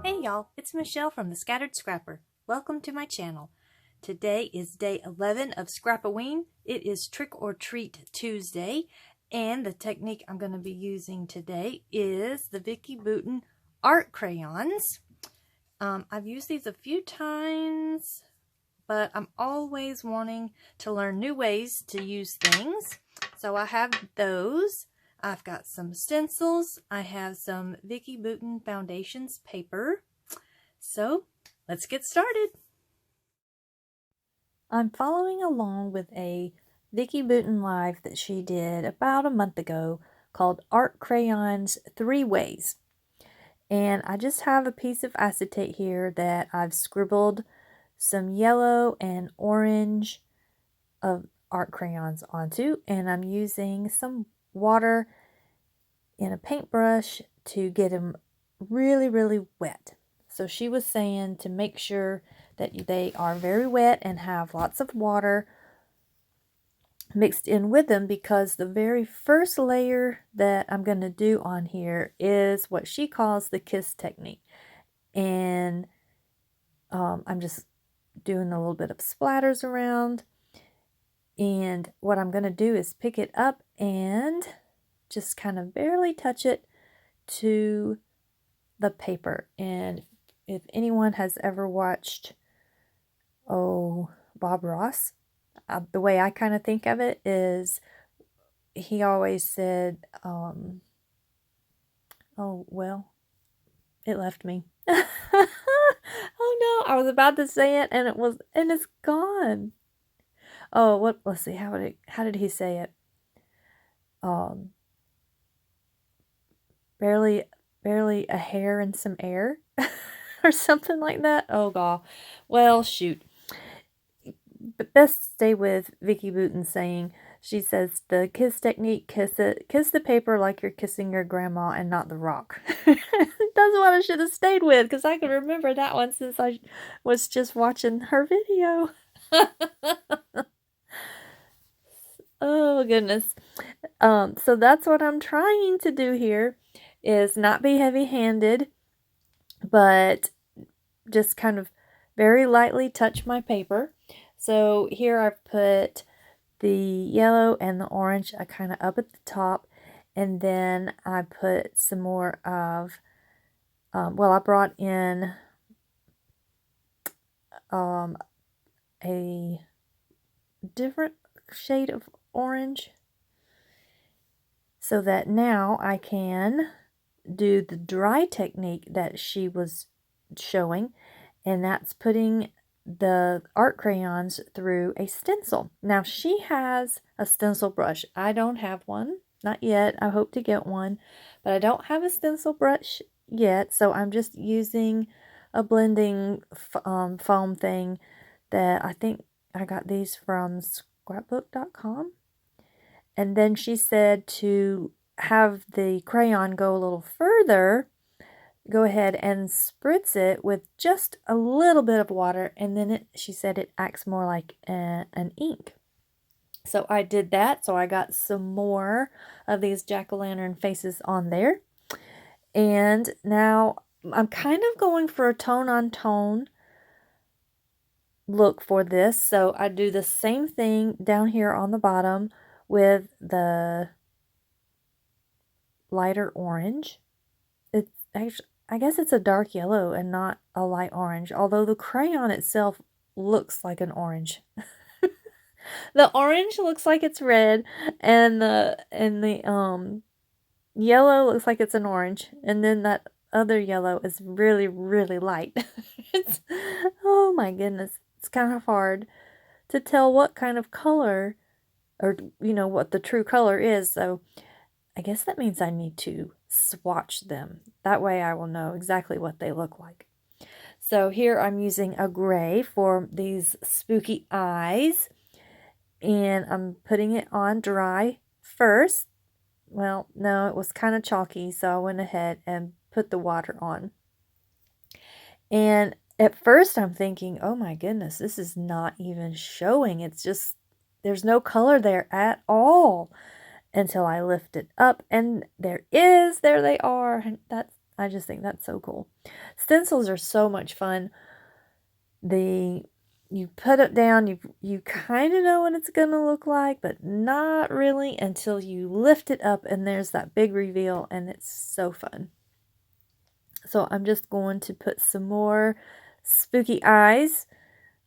Hey y'all, it's Michelle from the Scattered Scrapper. Welcome to my channel. Today is day 11 of Scrap-O-Ween. It is Trick or Treat Tuesday, and the technique I'm going to be using today is the Vicki Boutin Art Crayons. I've used these a few times, but I'm always wanting to learn new ways to use things. So I have those. I've got some stencils. I have some Vicki Boutin Foundations paper. So let's get started. I'm following along with a Vicki Boutin live that she did about a month ago called Art Crayons 3 Ways. And I just have a piece of acetate here that I've scribbled some yellow and orange of art crayons onto, and I'm using some water in a paintbrush to get them really wet. So she was saying to make sure that they are very wet and have lots of water mixed in with them, because the very first layer that I'm going to do on here is what she calls the kiss technique. And I'm just doing a little bit of splatters around. And what I'm going to do is pick it up and just kind of barely touch it to the paper. And if anyone has ever watched, Bob Ross, the way I kind of think of it is he always said, oh, well, it left me. Oh no, I was about to say it and it's gone. Oh, let's see, how did he say it? Barely a hair and some air or something like that. Oh god. Well, shoot. But best stay with Vicki Boutin saying, she says the kiss technique, kiss the paper like you're kissing your grandma and not the rock. That's what I should have stayed with, because I can remember that one since I was just watching her video. Oh goodness. So that's what I'm trying to do here, is not be heavy-handed, but just kind of very lightly touch my paper. So here I've put the yellow and the orange kind of up at the top, and then I put some more of, I brought in a different shade of orange, so that now I can do the dry technique that she was showing, and that's putting the art crayons through a stencil. Now she has a stencil brush. I don't have one, not yet. I hope to get one, but I don't have a stencil brush yet, so I'm just using a blending foam thing that I think I got these from scrapbook.com. And then she said to have the crayon go a little further, go ahead and spritz it with just a little bit of water, and then she said it acts more like an ink. So I did that. So I got some more of these jack-o'-lantern faces on there. And now I'm kind of going for a tone-on-tone look for this. So I do the same thing down here on the bottom with the lighter orange. It's actually, I guess it's a dark yellow and not a light orange, although the crayon itself looks like an orange. The orange looks like it's red, and the yellow looks like it's an orange, and then that other yellow is really light. Oh my goodness, it's kind of hard to tell what kind of color, or what the true color is. So I guess that means I need to swatch them. That way I will know exactly what they look like. So here I'm using a gray for these spooky eyes, and I'm putting it on dry first. Well, no, it was kind of chalky, so I went ahead and put the water on. And at first I'm thinking, oh my goodness, this is not even showing. It's just, there's no color there at all. until I lift it up, and there they are. And I just think that's so cool. Stencils are so much fun. You put it down, you kind of know what it's going to look like, but not really until you lift it up and there's that big reveal, and it's so fun. So I'm just going to put some more spooky eyes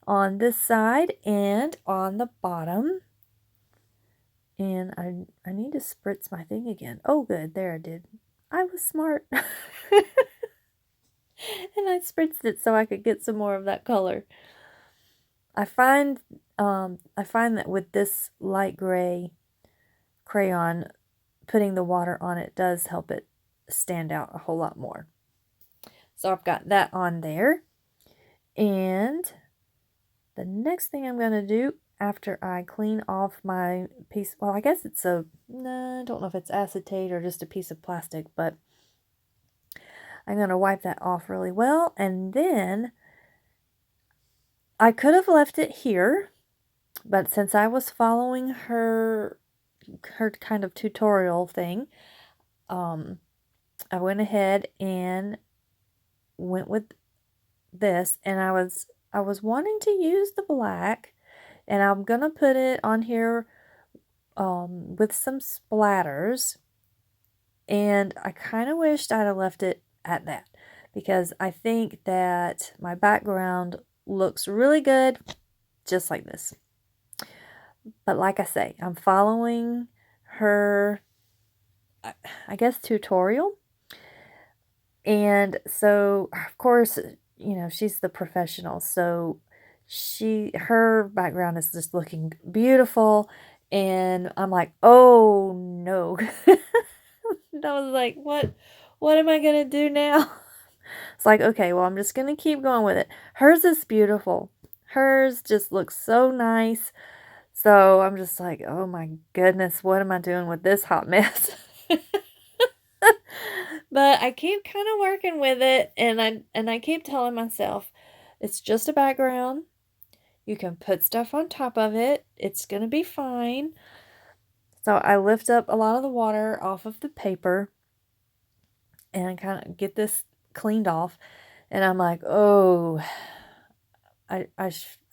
on this side and on the bottom. And I need to spritz my thing again. Oh, good. There I did. I was smart. And I spritzed it so I could get some more of that color. I find that with this light gray crayon, putting the water on it does help it stand out a whole lot more. So I've got that on there. And the next thing I'm going to do after I clean off my piece, well, I guess it's I don't know if it's acetate or just a piece of plastic, but I'm going to wipe that off really well. And then I could have left it here, but since I was following her kind of tutorial thing, I went ahead and went with this, and I was wanting to use the black, and I'm gonna put it on here with some splatters, and I kind of wished I'd have left it at that, because I think that my background looks really good just like this. But like I say, I'm following her, I guess, tutorial. And so, of course, she's the professional. So her background is just looking beautiful. And I'm like, oh no. I was like, what am I going to do now? It's like, okay, well, I'm just going to keep going with it. Hers is beautiful. Hers just looks so nice. So I'm just like, oh my goodness, what am I doing with this hot mess? But I keep kind of working with it, and I keep telling myself, it's just a background. You can put stuff on top of it. It's going to be fine. So I lift up a lot of the water off of the paper and kind of get this cleaned off. And I'm like, oh, I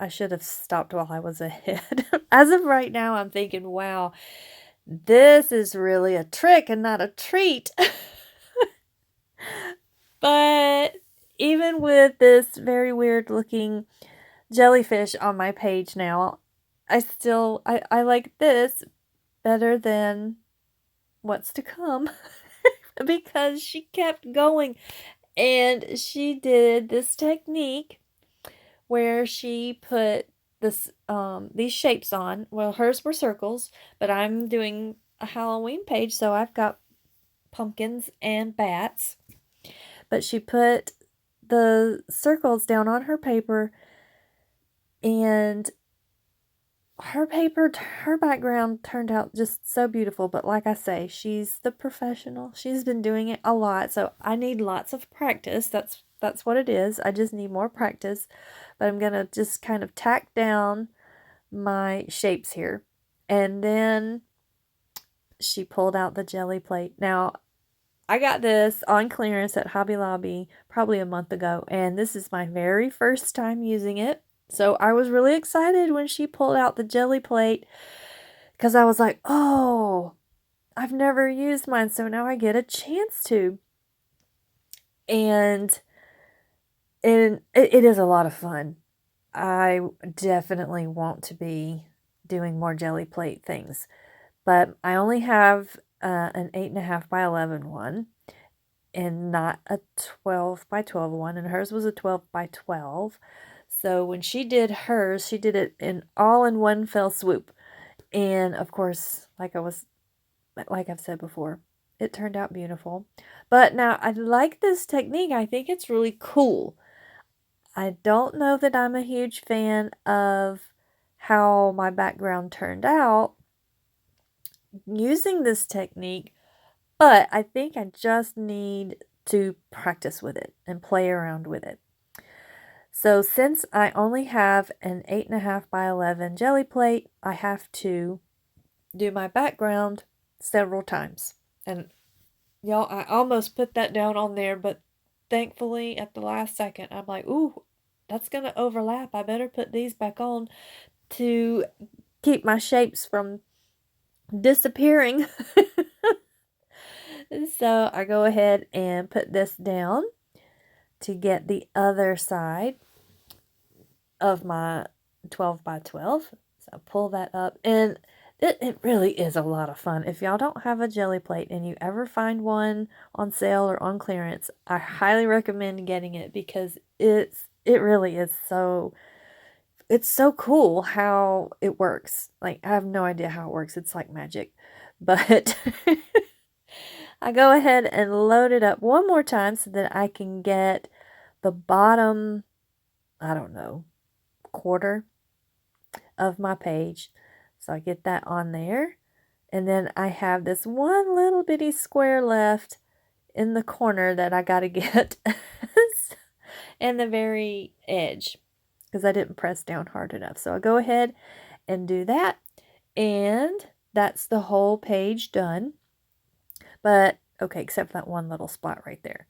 should have stopped while I was ahead. As of right now, I'm thinking, wow, this is really a trick and not a treat. But even with this very weird looking jellyfish on my page now, I like this better than what's to come. Because she kept going, and she did this technique where she put these shapes on. Well, hers were circles, but I'm doing a Halloween page, so I've got pumpkins and bats. But she put the circles down on her paper, and her background turned out just so beautiful. But like I say, she's the professional. She's been doing it a lot, so I need lots of practice. That's what it is. I just need more practice. But I'm going to just kind of tack down my shapes here. And then she pulled out the jelly plate. Now, I got this on clearance at Hobby Lobby probably a month ago, and this is my very first time using it. So I was really excited when she pulled out the jelly plate, because I was like, oh, I've never used mine, so now I get a chance to. And it is a lot of fun. I definitely want to be doing more jelly plate things. But I only have an 8.5 by 11 one, and not a 12 by 12 one, and hers was a 12 by 12. So when she did hers, she did it all in one fell swoop. And of course, like I've said before, it turned out beautiful. But now I like this technique. I think it's really cool. I don't know that I'm a huge fan of how my background turned out using this technique, but I think I just need to practice with it and play around with it. So since I only have an 8.5 by 11 jelly plate, I have to do my background several times. And y'all, I almost put that down on there, but thankfully at the last second, I'm like, ooh, that's going to overlap. I better put these back on to keep my shapes from disappearing. So I go ahead and put this down to get the other side of my 12 by 12. So I pull that up, and it really is a lot of fun. If y'all don't have a jelly plate and you ever find one on sale or on clearance, I highly recommend getting it, because it really is it's so cool how it works. Like, I have no idea how it works. It's like magic. But I go ahead and load it up one more time so that I can get the bottom, I don't know, quarter of my page. So I get that on there. And then I have this one little bitty square left in the corner that I got to get in the very edge, because I didn't press down hard enough. So I go ahead and do that. And that's the whole page done. But, okay, except for that one little spot right there.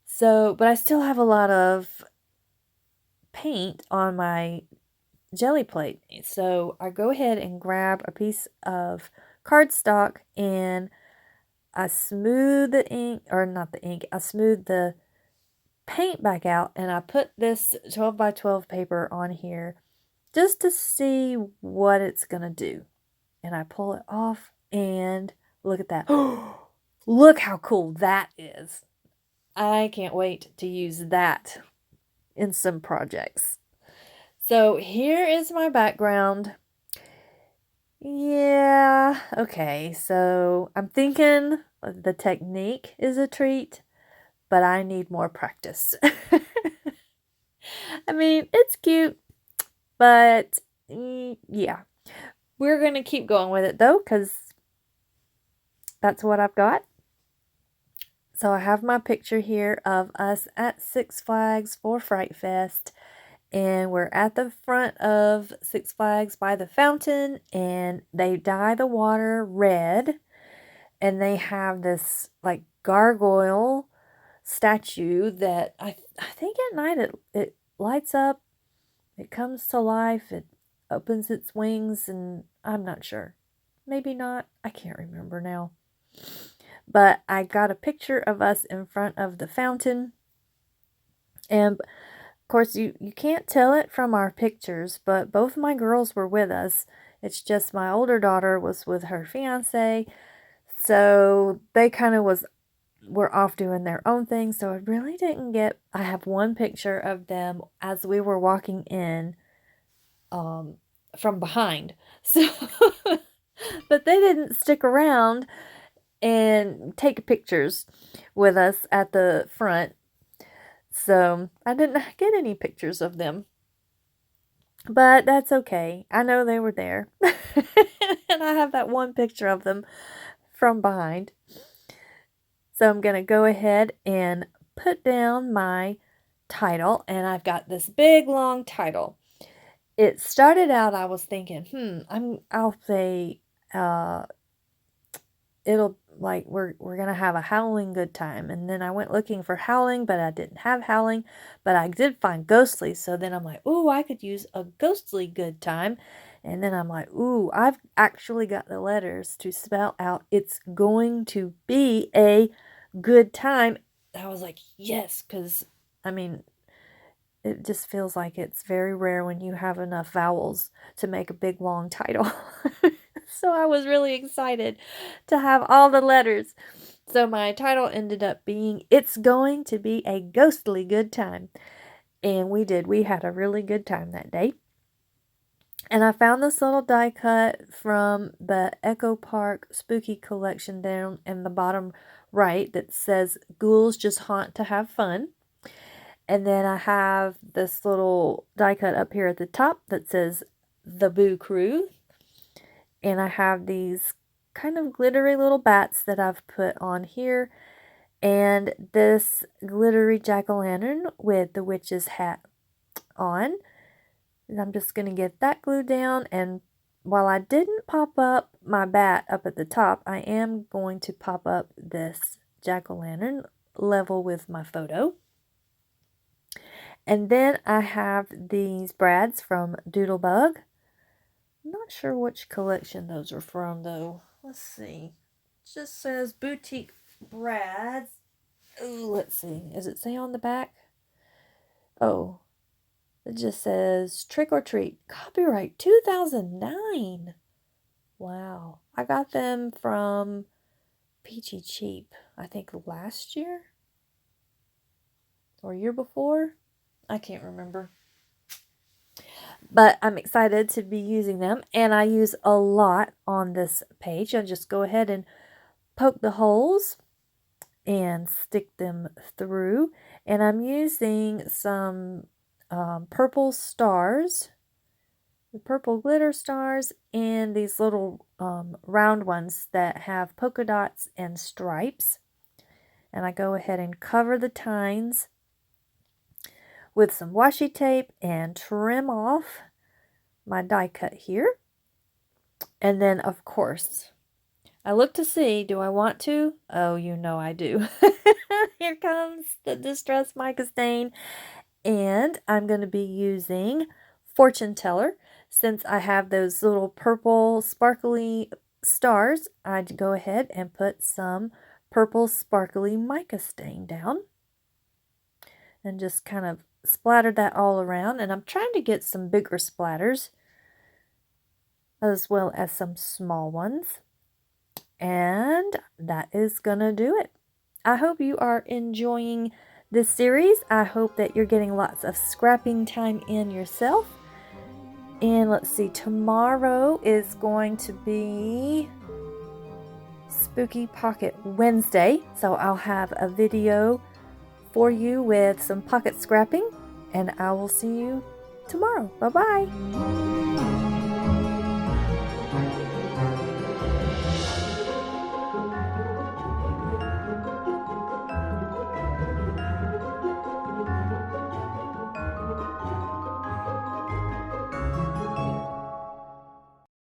So, but I still have a lot of paint on my jelly plate. So I go ahead and grab a piece of cardstock, and I smooth the ink, or not the ink, I smooth the paint back out, and I put this 12 by 12 paper on here just to see what it's going to do. And I pull it off, and look at that. Look how cool that is. I can't wait to use that in some projects. So here is my background. Yeah, okay, so I'm thinking the technique is a treat, but I need more practice. I mean, it's cute, but yeah. We're going to keep going with it, though, because that's what I've got. So I have my picture here of us at Six Flags for Fright Fest. And we're at the front of Six Flags by the fountain, and they dye the water red, and they have this like gargoyle statue that I think at night it lights up, it comes to life, it opens its wings, and I'm not sure. Maybe not. I can't remember now. But I got a picture of us in front of the fountain, and of course, you can't tell it from our pictures, but both my girls were with us. It's just my older daughter was with her fiance, so they kind of were off doing their own thing, so I really didn't get... I have one picture of them as we were walking in from behind. So, but they didn't stick around and take pictures with us at the front. So I didn't get any pictures of them. But that's okay. I know they were there. And I have that one picture of them from behind. So I'm going to go ahead and put down my title. And I've got this big long title. It started out, I was thinking, I'll say, it'll like we're gonna have a howling good time. And then I went looking for howling, but I didn't have howling, but I did find ghostly. So then I'm like, ooh, I could use a ghostly good time. And then I'm like, ooh, I've actually got the letters to spell out it's going to be a good time. I was like, yes, because I mean, it just feels like it's very rare when you have enough vowels to make a big long title. So I was really excited to have all the letters. So my title ended up being It's Going to Be a Ghostly Good Time. And we did. We had a really good time that day. And I found this little die cut from the Echo Park Spooky Collection down in the bottom right that says Ghouls Just Haunt to Have Fun. And then I have this little die cut up here at the top that says The Boo Crew. And I have these kind of glittery little bats that I've put on here. And this glittery jack-o'-lantern with the witch's hat on. And I'm just going to get that glued down and while I didn't pop up my bat up at the top, I am going to pop up this jack-o'-lantern level with my photo. And then I have these brads from Doodlebug. I'm not sure which collection those are from, though. Let's see. It just says Boutique Brads. Ooh, let's see. Does it say on the back? Oh, it just says Trick or Treat. Copyright 2009. Wow. I got them from Peachy Cheap, I think last year or year before. I can't remember. But I'm excited to be using them, and I use a lot on this page. I just go ahead and poke the holes and stick them through. And I'm using some purple stars, the purple glitter stars, and these little round ones that have polka dots and stripes. And I go ahead and cover the tines with some washi tape and trim off my die cut here. And then, of course, I look to see, do I want to? Oh, you know I do. Here comes the Distress Mica stain. And I'm going to be using Fortune Teller. Since I have those little purple sparkly stars, I'd go ahead and put some purple sparkly mica stain down. And just kind of splatter that all around. And I'm trying to get some bigger splatters, as well as some small ones. And that is gonna do it. I hope you are enjoying this series. I hope that you're getting lots of scrapping time in yourself. And let's see, tomorrow is going to be Spooky Pocket Wednesday. So I'll have a video for you with some pocket scrapping. And I will see you tomorrow. Bye-bye.